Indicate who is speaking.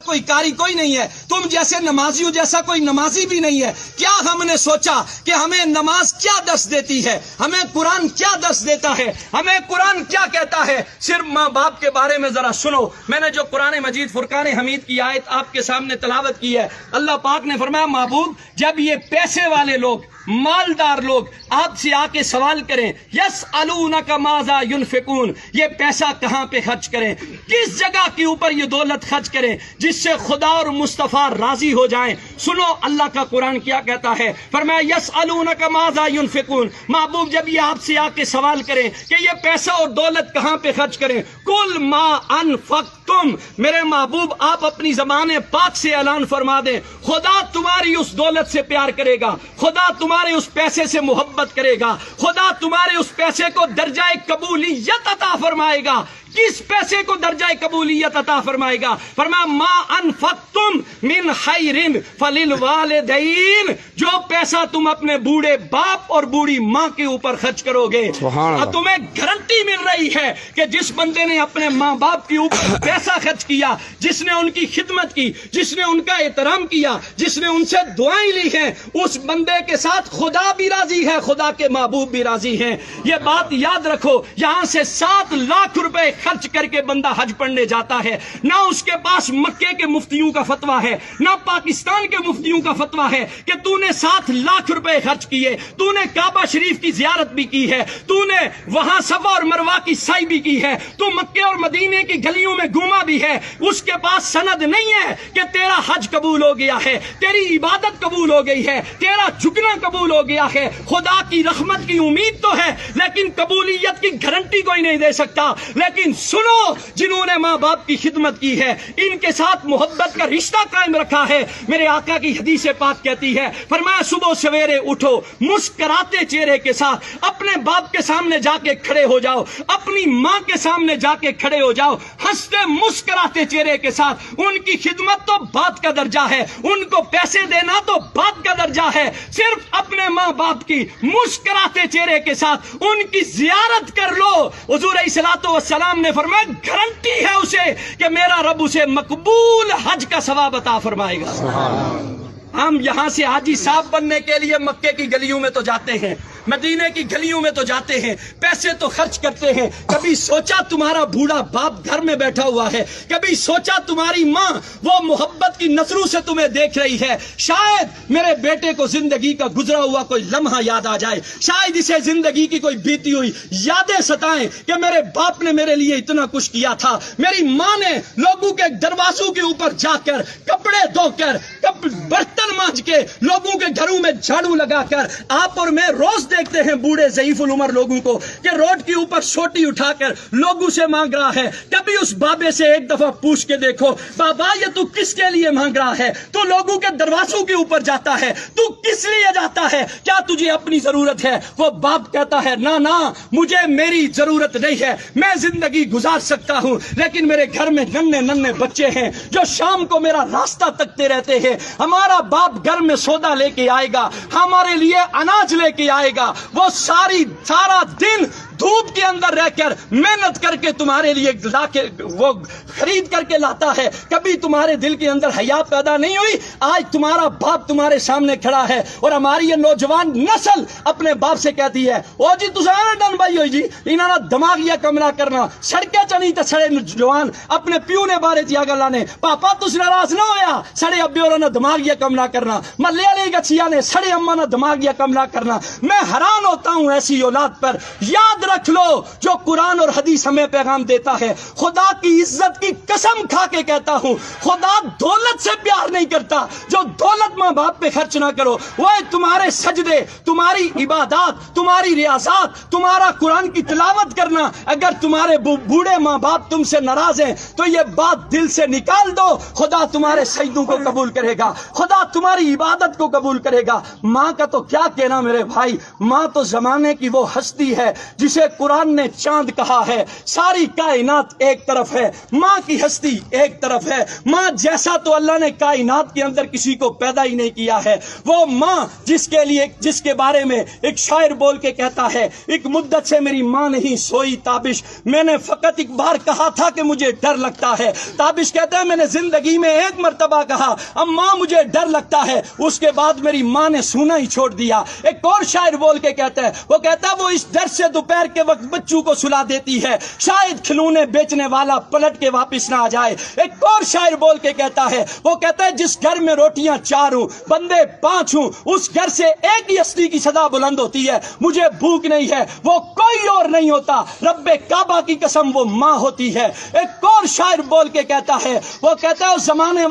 Speaker 1: کوئی قاری کوئی نہیں ہے، تم جیسے نمازیوں جیسا کوئی نمازی بھی نہیں ہے۔ کیا ہم نے سوچا کہ ہمیں نماز کیا درس دیتی ہے، ہمیں قرآن کیا درس دیتا ہے، ہمیں قرآن کیا کہتا ہے؟ صرف ماں باپ کے بارے میں ذرا سنو۔ میں نے جو قرآن مجید فرقان حمید کی آیت آپ کے سامنے تلاوت کی ہے، اللہ پاک نے فرمایا محبوب جب یہ پیسے والے لوگ، مالدار لوگ آپ سے آ کے سوال کریں یسألونک ماذا ینفقون، یہ پیسہ کہاں پہ خرچ کریں، کس جگہ کے اوپر یہ دولت خرچ کریں جس سے خدا اور مصطفیٰ راضی ہو جائیں، سنو اللہ کا قرآن کیا کہتا ہے، فرمایا یسألونک ماذا ینفقون، محبوب جب یہ آپ سے آ کے سوال کریں کہ یہ پیسہ اور دولت کہاں پہ خرچ کریں، کل ما انفقتم، میرے محبوب آپ اپنی زبان پاک سے اعلان فرما دیں خدا تمہاری اس دولت سے پیار کرے گا، خدا تمہارے اس پیسے سے محبت کرے گا، خدا تمہارے اس پیسے کو درجہ قبولیت عطا فرمائے گا۔ کس پیسے کو درجہ قبولیت عطا فرمائے گا؟ فرمایا ما انفقتم من خیر فللوالدین، جو پیسہ تم اپنے بوڑھے باپ اور بوڑھی ماں کے اوپر خرچ کرو گے، اور تمہیں گارنٹی مل رہی ہے کہ جس بندے نے اپنے ماں باپ کے اوپر پیسہ خرچ کیا، جس نے ان کی خدمت کی، جس نے ان کا احترام کیا، جس نے ان سے دعائیں لی ہیں، اس بندے کے ساتھ خدا بھی راضی ہے، خدا کے محبوب بھی راضی ہیں۔ یہ بات یاد رکھو، یہاں سے 7 لاکھ روپے خرچ کر کے بندہ حج پڑھنے جاتا ہے، نہ اس کے پاس مکے کے مفتیوں کا فتویٰ ہے، نہ پاکستان کے مفتیوں کا فتویٰ ہے کہ تو نے 7 لاکھ روپے خرچ کیے، تو نے کعبہ شریف کی زیارت بھی کی ہے، تو نے وہاں صفا اور مروہ کی سعی بھی کی ہے، تو مکے اور مدینے کی گلیوں میں گھوما بھی ہے، اس کے پاس سند نہیں ہے کہ تیرا حج قبول ہو گیا ہے، تیری عبادت قبول ہو گئی ہے، تیرا جھکنا قبول ہو گیا ہے۔ خدا کی رحمت کی امید تو ہے لیکن قبولیت کی گارنٹی کوئی نہیں دے سکتا۔ لیکن سنو، جنہوں نے ماں باپ کی خدمت کی ہے، ان کے ساتھ محبت کا رشتہ قائم رکھا ہے، میرے آقا کی حدیث پاک کہتی ہے، فرمایا صبح سویرے اٹھو، مسکراتے چہرے کے ساتھ اپنے باپ کے سامنے جا کے کھڑے ہو جاؤ، اپنی ماں کے سامنے جا کے کھڑے ہو جاؤ، ہنستے مسکراتے چہرے کے ساتھ۔ ان کی خدمت تو بات کا درجہ ہے، ان کو پیسے دینا تو بات کا درجہ ہے، صرف اپنے ماں باپ کی مسکراتے چہرے کے ساتھ ان کی زیارت کر لو۔ حضور علیہ الصلوۃ والسلام نے فرمایا گارنٹی ہے اسے کہ میرا رب اسے مقبول حج کا ثواب عطا فرمائے گا۔ ہم یہاں سے حاجی صاحب بننے کے لیے مکے کی گلیوں میں تو جاتے ہیں، مدینے کی گلیوں میں تو جاتے ہیں، پیسے تو خرچ کرتے ہیں۔ کبھی سوچا تمہارا بوڑھا باپ گھر میں بیٹھا ہوا ہے، کبھی سوچا تمہاری ماں وہ محبت کی نظروں سے تمہیں دیکھ رہی ہے، شاید میرے بیٹے کو زندگی کا گزرا ہوا کوئی لمحہ یاد آ جائے، شاید اسے زندگی کی کوئی بیتی ہوئی یادیں ستائیں کہ میرے باپ نے میرے لیے اتنا کچھ کیا تھا، میری ماں نے لوگوں کے دروازوں کے اوپر جا کر کپڑے دھو کر برتن مانج کے لوگوں کے گھروں میں جھاڑو لگا کر۔ آپ اور میں روز دیکھتے ہیں بوڑھے ضعیف العمر لوگوں کو کہ روڈ کے اوپر سوٹی اٹھا کر لوگوں سے مانگ رہا ہے۔ کبھی اس بابے سے ایک دفعہ پوچھ کے دیکھو، بابا یہ تو کس کے لیے مانگ رہا ہے؟ تو لوگوں کے دروازوں کے اوپر جاتا ہے، تو کس لیے جاتا ہے؟ کیا تجھے اپنی ضرورت ہے؟ وہ باپ کہتا ہے نہ مجھے میری ضرورت نہیں ہے، میں زندگی گزار سکتا ہوں، لیکن میرے گھر میں ننھے بچے ہیں جو شام کو میرا راستہ تکتے رہتے ہیں۔ ہمارا باپ گھر میں سودا لے کے آئے گا، ہمارے لیے اناج لے کے آئے گا، وہ سارا دن دھوپ کے اندر رہ کر محنت کر کے تمہارے لیے لا کے وہ خرید کر کے لاتا ہے۔ کبھی تمہارے دل کے اندر حیا پیدا نہیں ہوئی؟ آج تمہارا باپ تمہارے سامنے کھڑا ہے اور ہماری یہ نوجوان نسل اپنے باپ سے کہتی ہے او جی تساں ڈن بھائی ہوئی جی انہاں دا دماغ یا کملا کرنا سڑکیں چنی تے سڑے جوان اپنے پیو نے بارے چ گلاں نے پاپا تس ناراض نہ ہویا، سڑے ابے اور نے دماغ یا کملا کرنا، محلے والے گچھیا نے سڑے اما نے دماغ یا کملا کرنا۔ میں حیران ہوتا ہوں ایسی اولاد پر۔ یاد رکھ لو جو قرآن اور حدیث ہمیں پیغام دیتا ہے، خدا کی عزت کی قسم کھا کے کہتا ہوں خدا دولت سے پیار نہیں کرتا، جو دولت ماں باپ پہ خرچ نہ کرو۔ وہ تمہارے سجدے، تمہاری عبادات، تمہاری ریاضات، تمہارا قرآن کی تلاوت کرنا، اگر تمہارے بوڑھے ماں باپ تم سے ناراض ہیں تو یہ بات دل سے نکال دو، خدا تمہارے سجدوں کو قبول کرے گا، خدا تمہاری عبادت کو قبول کرے گا۔ ماں کا تو کیا کہنا میرے بھائی، ماں تو زمانے کی وہ ہستی ہے جسے جسے قرآن نے چاند کہا ہے. ساری کائنات ایک طرف ہے, ماں کی ہستی ایک طرف ہے. ماں جیسا تو اللہ نے کائنات کے اندر کسی کو پیدا ہی نہیں کیا ہے. وہ ماں جس کے بارے میں ایک شاعر بول کے کہتا ہے, ایک مدت سے میری ماں نہیں سوئی تابش, میں نے فقط ایک بار کہا تھا کہ مجھے ڈر لگتا ہے. تابش کہتا ہے میں نے زندگی میں ایک مرتبہ کہا اماں مجھے ڈر لگتا ہے, اس کے بعد میری ماں نے سونا ہی چھوڑ دیا. ایک اور شاعر بول کے کہتا ہے, وہ کہتا ہے وہ اس ڈر سے دوپہر کے وقت بچوں کو سلا دیتی ہے, شاید کھلونے بیچنے والا پلٹ کے واپس نہ آ جائے. ایک اور شاعر بول کے کہتا ہے, وہ کہتا ہے جس گھر میں روٹیاں 4 ہوں بندے 5 ہوں, اس گھر سے ایک ہی ہستی کی صدا بلند ہوتی ہے, مجھے بھوک نہیں ہے, وہ کوئی اور نہیں ہوتا, رب کعبہ کی قسم وہ ماں ہوتی ہے. ایک اور شاعر بول کے کہتا ہے, وہ کہتا ہے اس زمانے